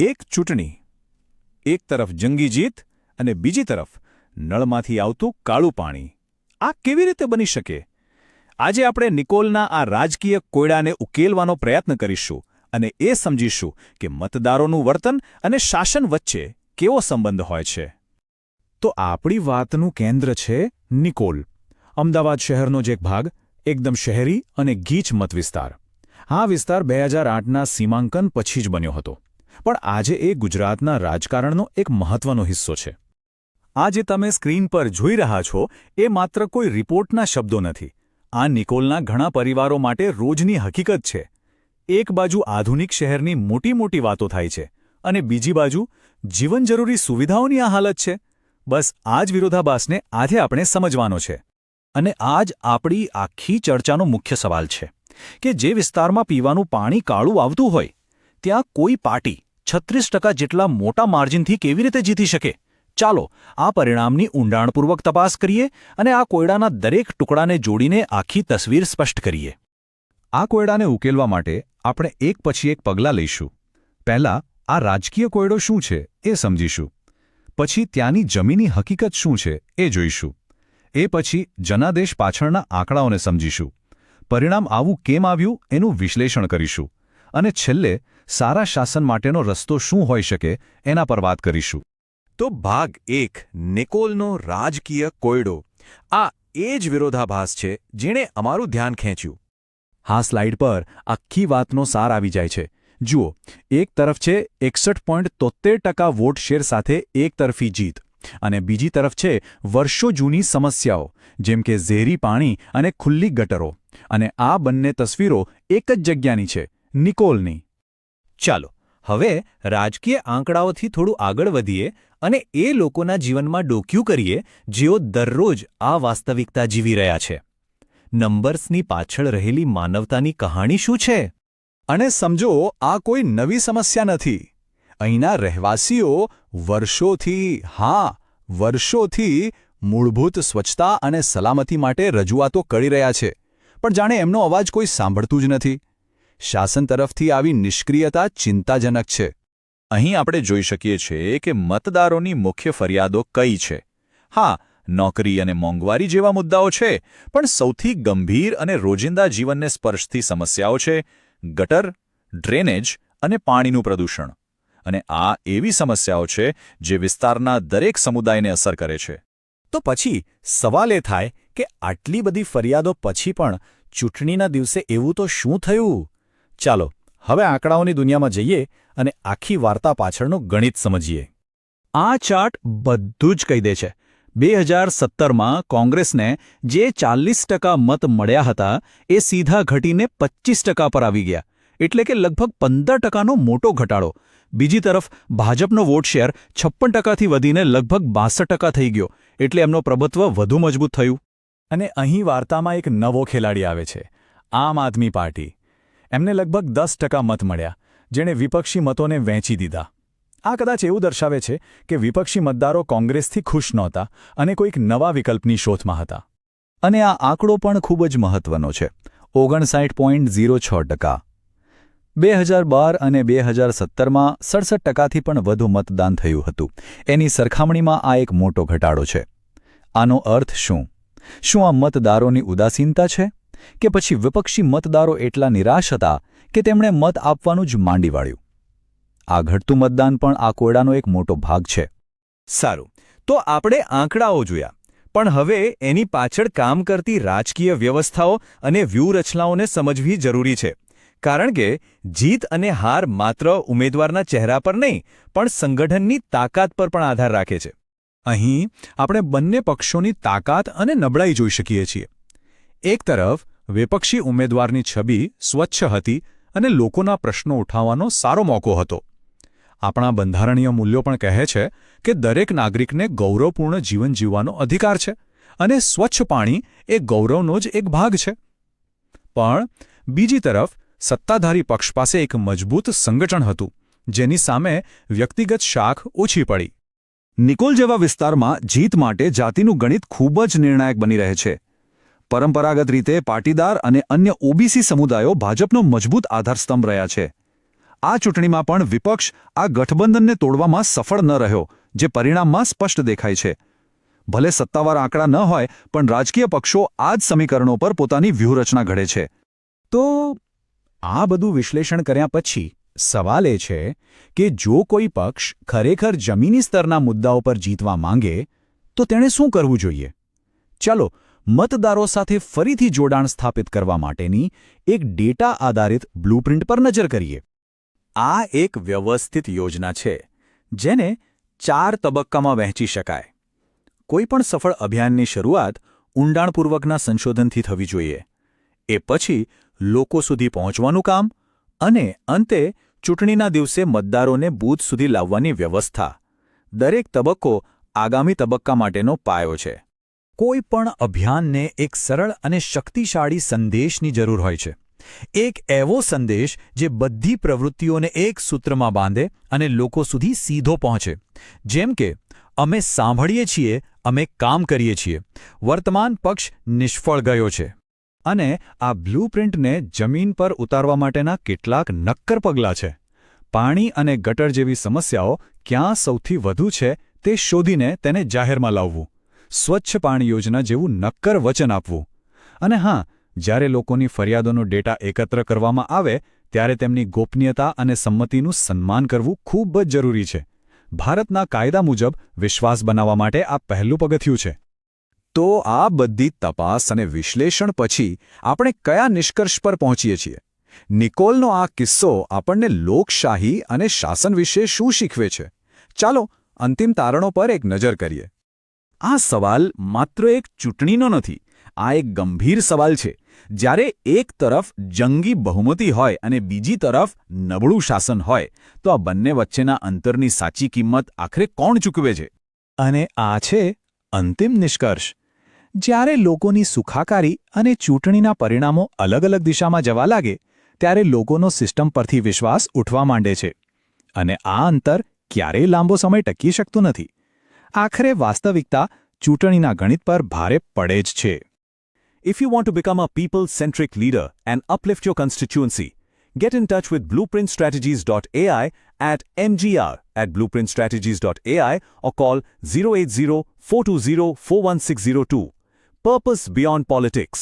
એક ચૂંટણી, એક તરફ જંગી જીત અને બીજી તરફ નળમાંથી આવતું કાળું પાણી. આ કેવી રીતે બની શકે? આજે આપણે નિકોલના આ રાજકીય કોયડાને ઉકેલવાનો પ્રયત્ન કરીશું અને એ સમજીશું કે મતદારોનું વર્તન અને શાસન વચ્ચે કેવો સંબંધ હોય છે. તો આપણી વાતનું કેન્દ્ર છે નિકોલ, અમદાવાદ શહેરનો જ એક ભાગ, એકદમ શહેરી અને ગીચ મતવિસ્તાર. આ વિસ્તાર 2008ના સીમાંકન પછી જ બન્યો હતો, પણ આજે એ ગુજરાતના રાજકારણનો એક મહત્વનો હિસ્સો છે. આ જે તમે સ્ક્રીન પર જોઈ રહ્યા છો એ માત્ર કોઈ રિપોર્ટના શબ્દો નથી. આ નિકોલના ઘણા પરિવારો માટે રોજની હકીકત છે. એક બાજુ આધુનિક શહેરની મોટી મોટી વાતો થાય છે અને બીજી બાજુ જીવનજરૂરી સુવિધાઓની આ હાલત છે. બસ આ જ વિરોધાભાસને આજે આપણે સમજવાનો છે. અને આ જ આપણી આખી ચર્ચાનો મુખ્ય સવાલ છે કે જે વિસ્તારમાં પીવાનું પાણી કાળું આવતું હોય ત્યાં કોઈ પાર્ટી 36% જેટલા મોટા માર્જિનથી કેવી રીતે જીતી શકે? ચાલો આ પરિણામની ઊંડાણપૂર્વક તપાસ કરીએ અને આ કોયડાના દરેક ટુકડાને જોડીને આખી તસવીર સ્પષ્ટ કરીએ. આ કોયડાને ઉકેલવા માટે આપણે એક પછી એક પગલાં લઈશું. પહેલાં આ રાજકીય કોયડો શું છે એ સમજીશું. પછી ત્યાંની જમીની હકીકત શું છે એ જોઈશું. એ પછી જનાદેશ પાછળના આંકડાઓને સમજીશું. પરિણામ આવું કેમ આવ્યું એનું વિશ્લેષણ કરીશું. અને છેલ્લે સારા શાસન માટેનો રસ્તો શું હોઈ શકે એના પર વાત કરીશું. તો ભાગ 1, નિકોલનો રાજકીય કોયડો. આ એ જ વિરોધાભાસ છે જેણે અમારું ધ્યાન ખેંચ્યું. હા, સ્લાઇડ પર આખી વાતનો સાર આવી જાય છે. જુઓ, એક તરફ છે 61.73% વોટ શેર સાથે એકતરફી જીત અને બીજી તરફ છે વર્ષો જૂની સમસ્યાઓ જેમ કે ઝેરી પાણી અને ખુલ્લી ગટરો. અને આ બંને તસવીરો એક જ જગ્યાની છે, નિકોલની. ચાલો હવે રાજકીય આંકડાઓથી થોડું આગળ વધીએ અને એ લોકોના જીવનમાં ડોક્યું કરીએ જેઓ દરરોજ આ વાસ્તવિકતા જીવી રહ્યા છે. નંબર્સની પાછળ રહેલી માનવતાની કહાણી શું છે? અને સમજો, આ કોઈ નવી સમસ્યા નથી. અહીંના રહેવાસીઓ વર્ષોથી મૂળભૂત સ્વચ્છતા અને સલામતી માટે રજૂઆતો કરી રહ્યા છે, પણ જાણે એમનો અવાજ કોઈ સાંભળતું જ નથી. શાસન તરફથી આવી નિષ્ક્રિયતા ચિંતાજનક છે. અહીં આપણે જોઈ શકીએ છીએ કે મતદારોની મુખ્ય ફરિયાદો કઈ છે. હા, નોકરી અને મોંઘવારી જેવા મુદ્દાઓ છે, પણ સૌથી ગંભીર અને રોજિંદા જીવનને સ્પર્શતી સમસ્યાઓ છે ગટર, ડ્રેનેજ અને પાણીનું પ્રદૂષણ. અને આ એવી સમસ્યાઓ છે જે વિસ્તારના દરેક સમુદાયને અસર કરે છે. તો પછી સવાલ એ થાય કે આટલી બધી ફરિયાદો પછી પણ ચૂંટણીના દિવસે એવું તો શું થયું? ચાલો હવે આંકડાઓની દુનિયામાં જઈએ અને આખી વાર્તા પાછળનું ગણિત સમજીએ. આ ચાર્ટ બધું જ કહી દે છે. 2017માં કોંગ્રેસને જે 40% મત મળ્યા હતા એ સીધા ઘટીને 25% પર આવી ગયા, એટલે કે લગભગ 15%નો મોટો ઘટાડો. બીજી તરફ ભાજપનો વોટ શેર 56%થી વધીને લગભગ 62% થઈ ગયો, એટલે એમનો પ્રભુત્વ વધુ મજબૂત થયું. અને અહીં વાર્તામાં એક નવો ખેલાડી આવે છે, આમ આદમી પાર્ટી. એમને લગભગ 10% મત મળ્યા, જેણે વિપક્ષી મતોને વહેંચી દીધા. આ કદાચ એવું દર્શાવે છે કે વિપક્ષી મતદારો કોંગ્રેસથી ખુશ નહોતા અને કોઈક નવા વિકલ્પની શોધમાં હતા. અને આ આંકડો પણ ખૂબ જ મહત્વનો છે, 59.06%. 2012 અને 2017માં 67%થી પણ વધુ મતદાન થયું હતું. એની સરખામણીમાં આ એક મોટો ઘટાડો છે. આનો અર્થ શું? શું આ મતદારોની ઉદાસીનતા છે કે પછી વિપક્ષી મતદારો એટલા નિરાશ હતા કે તેમણે મત આપવાનું જ માંડી વાળ્યું? આ ઘટતું મતદાન પણ આ કોયડાનો એક મોટો ભાગ છે. સારું, તો આપણે આંકડાઓ જોયા, પણ હવે એની પાછળ કામ કરતી રાજકીય વ્યવસ્થાઓ અને વ્યૂહરચનાઓને સમજવી જરૂરી છે. કારણ કે જીત અને હાર માત્ર ઉમેદવારના ચહેરા પર નહીં, પણ સંગઠનની તાકાત પર પણ આધાર રાખે છે. અહીં આપણે બંને પક્ષોની તાકાત અને નબળાઈ જોઈ શકીએ છીએ. એક તરફ વિપક્ષી ઉમેદવારની છબી સ્વચ્છ હતી અને લોકોના પ્રશ્નો ઉઠાવવાનો સારો મોકો હતો. આપણા બંધારણીય મૂલ્યો પણ કહે છે કે દરેક નાગરિકને ગૌરવપૂર્ણ જીવન જીવવાનો અધિકાર છે અને સ્વચ્છ પાણી એ ગૌરવનો જ એક ભાગ છે. પણ બીજી તરફ સત્તાધારી પક્ષ પાસે એક મજબૂત સંગઠન હતું, જેની સામે વ્યક્તિગત શાખ ઓછી પડી. નિકોલ જેવા વિસ્તારમાં જીત માટે જાતિનું ગણિત ખૂબ જ નિર્ણાયક બની રહે છે. પરંપરાગત રીતે પાટીદાર અને અન્ય ઓબીસી સમુદાયો ભાજપનો મજબૂત આધારસ્તંભ રહ્યા છે. આ ચૂંટણીમાં પણ વિપક્ષ આ ગઠબંધનને તોડવામાં સફળ ન રહ્યો, જે પરિણામમાં સ્પષ્ટ દેખાય છે. ભલે સત્તાવાર આંકડા ન હોય, પણ રાજકીય પક્ષો આ જ સમીકરણો પર પોતાની વ્યૂહરચના ઘડે છે. તો આ બધું વિશ્લેષણ કર્યા પછી સવાલ એ છે કે જો કોઈ પક્ષ ખરેખર જમીની સ્તરના મુદ્દાઓ પર જીતવા માંગે તો તેણે શું કરવું જોઈએ? ચાલો મતદારો સાથે ફરીથી જોડાણ સ્થાપિત કરવા માટેની એક ડેટા આધારિત બ્લુપ્રિન્ટ પર નજર કરીએ. આ એક વ્યવસ્થિત યોજના છે જેને 4 તબક્કામાં વહેંચી શકાય. કોઈપણ સફળ અભિયાનની શરૂઆત ઊંડાણપૂર્વકના સંશોધનથી થવી જોઈએ. એ પછી લોકો સુધી પહોંચવાનું કામ અને અંતે ચૂંટણીના દિવસે મતદારોને બૂથ સુધી લાવવાની વ્યવસ્થા. દરેક તબક્કો આગામી તબક્કા માટેનો પાયો છે. કોઈ પણ અભિયાનને એક સરળ અને શક્તિશાળી સંદેશની જરૂર હોય છે. એક એવો સંદેશ જે બધી પ્રવૃત્તિઓને એક સૂત્રમાં બાંધે અને લોકો સુધી સીધો પહોંચે. જેમ કે અમે સાંભળીએ છીએ, અમે કામ કરીએ છીએ, વર્તમાન પક્ષ નિષ્ફળ ગયો છે. અને આ બ્લુપ્રિન્ટને જમીન પર ઉતારવા માટેના કેટલાક નક્કર પગલાં છે. પાણી અને ગટર જેવી સમસ્યાઓ ક્યાં સૌથી વધુ છે તે શોધીને તેને જાહેરમાં લાવવું. સ્વચ્છ પાણી યોજના જેવું નક્કર વચન આપવું. અને હા, જ્યારે લોકોની ફરિયાદોનો ડેટા એકત્ર કરવામાં આવે ત્યારે તેમની ગોપનીયતા અને સંમતિનું સન્માન કરવું ખૂબ જ જરૂરી છે. ભારતના કાયદા મુજબ વિશ્વાસ બનાવવા માટે આ પહેલું પગથિયું છે. તો આ બધી તપાસ અને વિશ્લેષણ પછી આપણે કયા નિષ્કર્ષ પર પહોંચીએ છીએ? નિકોલનો આ કિસ્સો આપણને લોકશાહી અને શાસન વિશે શું શીખવે છે? ચાલો અંતિમ તારણો પર એક નજર કરીએ. આ સવાલ માત્ર એક ચૂંટણીનો નથી. આ એક ગંભીર સવાલ છે. જ્યારે એક તરફ જંગી બહુમતી હોય અને બીજી તરફ નબળું શાસન હોય, તો આ બંને વચ્ચેના અંતરની સાચી કિંમત આખરે કોણ ચૂકવે છે? અને આ છે અંતિમ નિષ્કર્ષ. જ્યારે લોકોની સુખાકારી અને ચૂંટણીના પરિણામો અલગ અલગ દિશામાં જવા લાગે, ત્યારે લોકોનો સિસ્ટમ પરથી વિશ્વાસ ઉઠવા માંડે છે. અને આ અંતર ક્યારેય લાંબો સમય ટકી શકતું નથી. આખરે વાસ્તવિકતા ચૂંટણીના ગણિત પર ભારે પડે જ છે. If you want to become a people-centric leader and uplift your constituency, get in touch with blueprintstrategies.ai at mgr@blueprintstrategies.ai or call 080-420-41602. Purpose beyond politics.